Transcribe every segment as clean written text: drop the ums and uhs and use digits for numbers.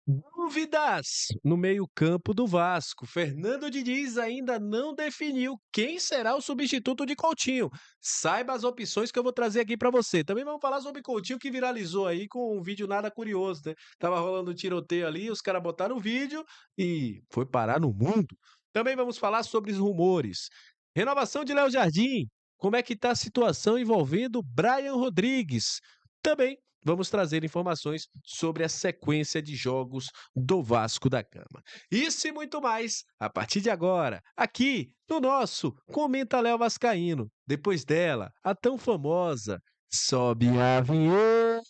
Dúvidas no meio-campo do Vasco. Fernando Diniz ainda não definiu quem será o substituto de Coutinho. Saiba as opções que eu vou trazer aqui para você. Também vamos falar sobre Coutinho que viralizou aí com um vídeo nada curioso, né? Tava rolando um tiroteio ali, os caras botaram o vídeo e foi parar no mundo. Também vamos falar sobre os rumores. Renovação de Léo Jardim. Como é que tá a situação envolvendo Brian Rodrigues? Também vamos trazer informações sobre a sequência de jogos do Vasco da Gama. Isso e muito mais a partir de agora, aqui no nosso Comenta Léo Vascaíno. Depois dela, a tão famosa Sobe a Vinheta.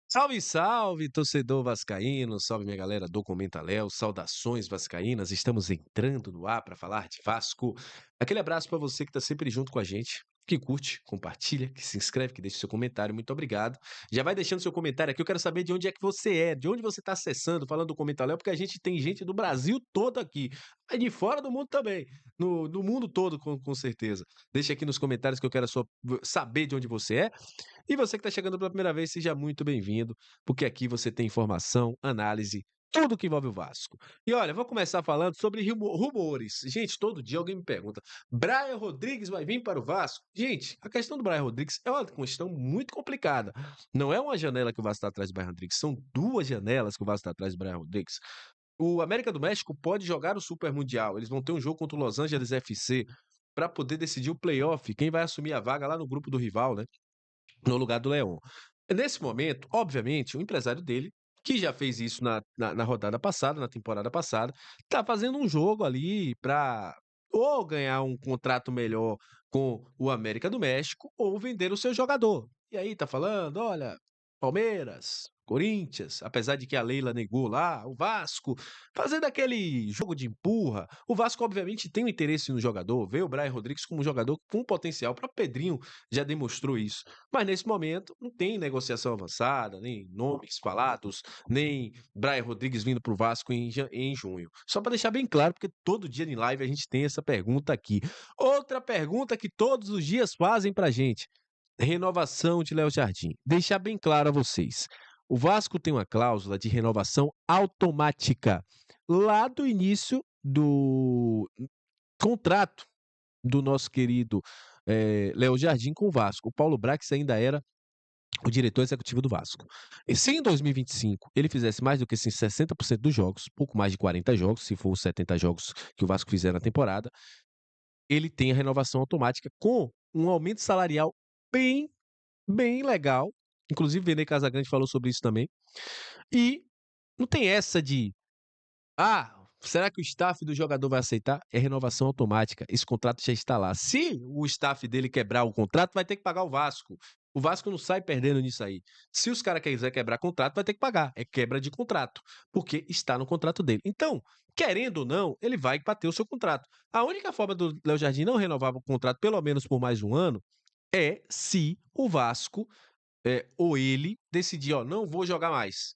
Salve, salve, torcedor vascaíno, salve minha galera do Comenta Léo, saudações vascaínas, estamos entrando no ar para falar de Vasco. Aquele abraço para você que está sempre junto com a gente, que curte, compartilha, que se inscreve, que deixa seu comentário, muito obrigado. Já vai deixando seu comentário aqui, eu quero saber de onde é que você é, de onde você está acessando, falando do Comenta Léo, porque a gente tem gente do Brasil todo aqui, mas de fora do mundo também, no mundo todo com certeza. Deixa aqui nos comentários que eu quero saber de onde você é. E você que está chegando pela primeira vez, seja muito bem-vindo, porque aqui você tem informação, análise, tudo que envolve o Vasco. E olha, vou começar falando sobre rumores. Gente, todo dia alguém me pergunta: Brian Rodrigues vai vir para o Vasco? Gente, a questão do Brian Rodrigues é uma questão muito complicada. Não é uma janela que o Vasco está atrás do Brian Rodrigues, são duas janelas que o Vasco está atrás do Brian Rodrigues. O América do México pode jogar o Super Mundial. Eles vão ter um jogo contra o Los Angeles FC para poder decidir o playoff, quem vai assumir a vaga lá no grupo do rival, né? No lugar do Leão. Nesse momento, obviamente, o empresário dele, que já fez isso na rodada passada, na temporada passada, tá fazendo um jogo ali para ou ganhar um contrato melhor com o América do México ou vender o seu jogador. E aí tá falando, olha, Palmeiras, Corinthians, apesar de que a Leila negou lá, o Vasco, fazendo aquele jogo de empurra. O Vasco, obviamente, tem um interesse no jogador, vê o Brian Rodrigues como um jogador com potencial. O próprio Pedrinho já demonstrou isso. Mas nesse momento não tem negociação avançada, nem nomes falados, nem Brian Rodrigues vindo para o Vasco em junho. Só para deixar bem claro, porque todo dia em live a gente tem essa pergunta aqui. Outra pergunta que todos os dias fazem para a gente. Renovação de Léo Jardim. Deixar bem claro a vocês. O Vasco tem uma cláusula de renovação automática lá do início do contrato do nosso querido Léo Jardim com o Vasco. O Paulo Brax ainda era o diretor executivo do Vasco. E se em 2025 ele fizesse mais do que 60% dos jogos, pouco mais de 40 jogos, se for os 70 jogos que o Vasco fizer na temporada, ele tem a renovação automática com um aumento salarial bem, bem legal. Inclusive, Vene Casagrande falou sobre isso também. E não tem essa de será que o staff do jogador vai aceitar? É renovação automática. Esse contrato já está lá. Se o staff dele quebrar o contrato, vai ter que pagar o Vasco. O Vasco não sai perdendo nisso aí. Se os caras quiserem quebrar contrato, vai ter que pagar. É quebra de contrato, porque está no contrato dele. Então, querendo ou não, ele vai bater o seu contrato. A única forma do Léo Jardim não renovar o contrato, pelo menos por mais um ano, é se o Vasco ou ele decidir, ó, não vou jogar mais.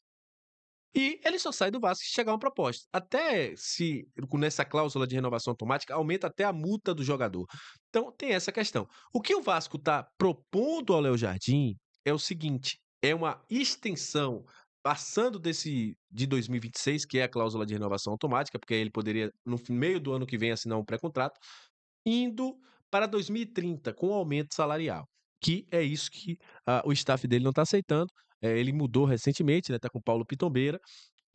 E ele só sai do Vasco se chegar uma proposta. Até se, nessa cláusula de renovação automática, aumenta até a multa do jogador. Então, tem essa questão. O que o Vasco está propondo ao Léo Jardim é o seguinte: é uma extensão, passando de 2026, que é a cláusula de renovação automática, porque aí ele poderia, no meio do ano que vem, assinar um pré-contrato, indo para 2030, com aumento salarial. Que é isso que o staff dele não está aceitando. Ele mudou recentemente, né? Tá com o Paulo Pitombeira,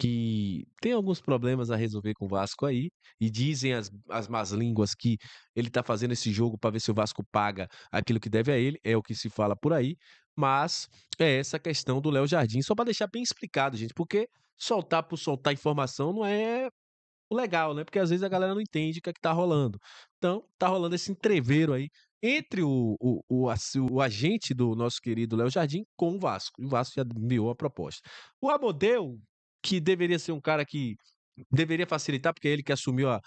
que tem alguns problemas a resolver com o Vasco aí, e dizem as más línguas que ele tá fazendo esse jogo para ver se o Vasco paga aquilo que deve a ele, é o que se fala por aí, mas é essa questão do Léo Jardim, só para deixar bem explicado, gente, porque soltar por soltar informação não é o legal, né? Porque às vezes a galera não entende o que é que tá rolando. Então, tá rolando esse entreveiro aí entre o agente do nosso querido Léo Jardim com o Vasco. E o Vasco já enviou a proposta. O Amodeu, que deveria ser um cara que deveria facilitar, porque é ele que assumiu a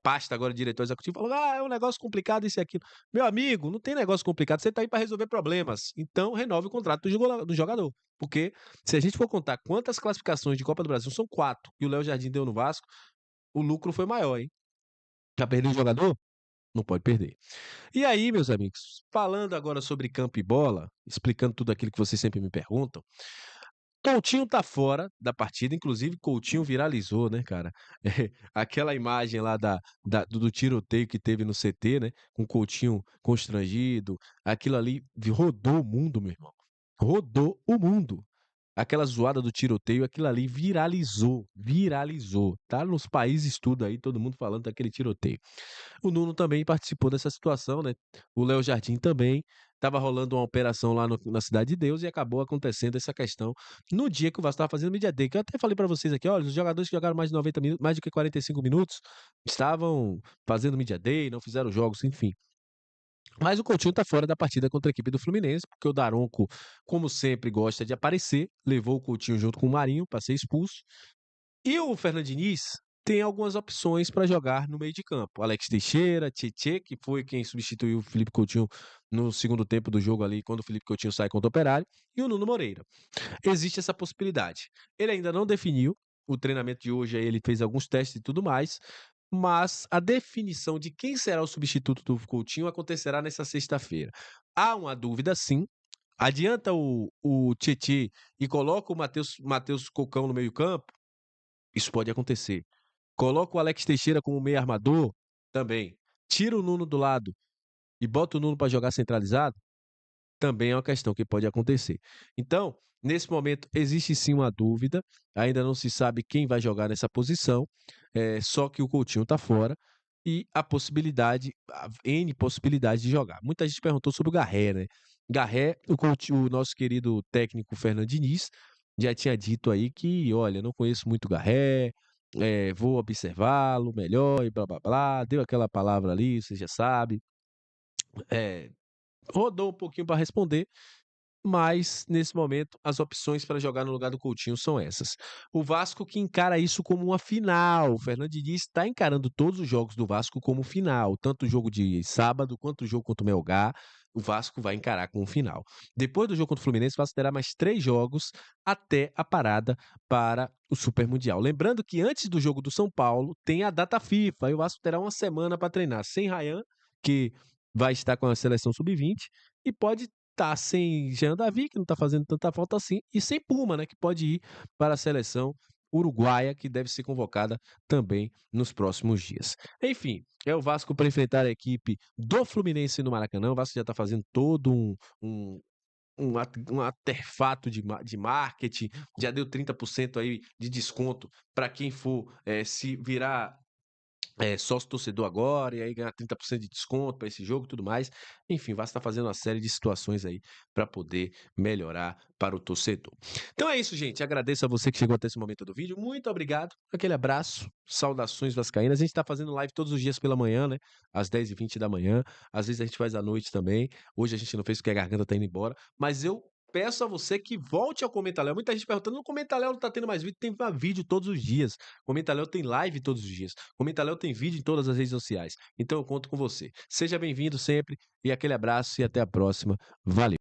pasta agora de diretor executivo, falou: é um negócio complicado isso e aquilo. Meu amigo, não tem negócio complicado, você tá aí para resolver problemas. Então, renove o contrato do jogador. Porque se a gente for contar quantas classificações de Copa do Brasil, são 4, e o Léo Jardim deu no Vasco, o lucro foi maior, hein? Já perdeu o jogador? não pode perder. E aí, meus amigos, falando agora sobre campo e bola, explicando tudo aquilo que vocês sempre me perguntam, Coutinho tá fora da partida, inclusive Coutinho viralizou, né, cara. Aquela imagem lá do tiroteio que teve no CT, né, com Coutinho constrangido, aquilo ali rodou o mundo, meu irmão. Rodou o mundo. Aquela zoada do tiroteio, aquilo ali viralizou, viralizou. Tá nos países tudo aí, todo mundo falando daquele tiroteio. O Nuno também participou dessa situação, né, o Léo Jardim também. Estava rolando uma operação lá na Cidade de Deus e acabou acontecendo essa questão no dia que o Vasco estava fazendo media day, que eu até falei para vocês aqui: "Olha, os jogadores que jogaram mais de 90 minutos, mais do que 45 minutos, estavam fazendo media day, não fizeram jogos", enfim. Mas o Coutinho tá fora da partida contra a equipe do Fluminense, porque o Daronco, como sempre, gosta de aparecer, levou o Coutinho junto com o Marinho para ser expulso. E o Fernando Diniz tem algumas opções para jogar no meio de campo. Alex Teixeira, Tietê, que foi quem substituiu o Felipe Coutinho no segundo tempo do jogo ali, quando o Felipe Coutinho sai contra o Operário, e o Nuno Moreira. Existe essa possibilidade. Ele ainda não definiu, o treinamento de hoje aí ele fez alguns testes e tudo mais, mas a definição de quem será o substituto do Coutinho acontecerá nessa sexta-feira. Há uma dúvida sim, adianta o Tietê e coloca o Matheus Cocão no meio campo? Isso pode acontecer. Coloca o Alex Teixeira como meio armador? Também. Tira o Nuno do lado e bota o Nuno para jogar centralizado? Também é uma questão que pode acontecer. Então, nesse momento, existe sim uma dúvida, ainda não se sabe quem vai jogar nessa posição, só que o Coutinho está fora e a possibilidade, N possibilidades de jogar. Muita gente perguntou sobre o Garré, né? Garré, o nosso querido técnico Fernando Diniz já tinha dito aí que, olha, não conheço muito o Garré, vou observá-lo melhor e blá blá blá, deu aquela palavra ali, você já sabe. Eh, Rodou um pouquinho para responder, mas nesse momento as opções para jogar no lugar do Coutinho são essas. O Vasco que encara isso como uma final. O Fernando Diniz está encarando todos os jogos do Vasco como final, tanto o jogo de sábado quanto o jogo contra o Melgar. O Vasco vai encarar como final. Depois do jogo contra o Fluminense, o Vasco terá mais 3 jogos até a parada para o Super Mundial. Lembrando que antes do jogo do São Paulo tem a data FIFA e o Vasco terá uma semana para treinar sem Rayan, que vai estar com a seleção sub-20, e pode estar sem Jean Davi, que não está fazendo tanta falta assim, e sem Puma, né, que pode ir para a seleção uruguaia, que deve ser convocada também nos próximos dias. Enfim, é o Vasco para enfrentar a equipe do Fluminense no Maracanã. O Vasco já está fazendo todo um um artefato de marketing, já deu 30% aí de desconto para quem for se virar sócio torcedor agora, e aí ganhar 30% de desconto para esse jogo e tudo mais. Enfim, o Vasco tá fazendo uma série de situações aí para poder melhorar para o torcedor. Então é isso, gente. Agradeço a você que chegou até esse momento do vídeo. Muito obrigado. Aquele abraço. Saudações vascaínas. A gente tá fazendo live todos os dias pela manhã, né? Às 10h20 da manhã. Às vezes a gente faz à noite também. Hoje a gente não fez porque a garganta tá indo embora. Mas eu peço a você que volte ao Comenta Léo. Muita gente perguntando, no Comenta Léo não tá tendo mais vídeo. Tem vídeo todos os dias. Comenta Léo tem live todos os dias. Comenta Léo tem vídeo em todas as redes sociais. Então eu conto com você. Seja bem-vindo sempre e aquele abraço e até a próxima. Valeu!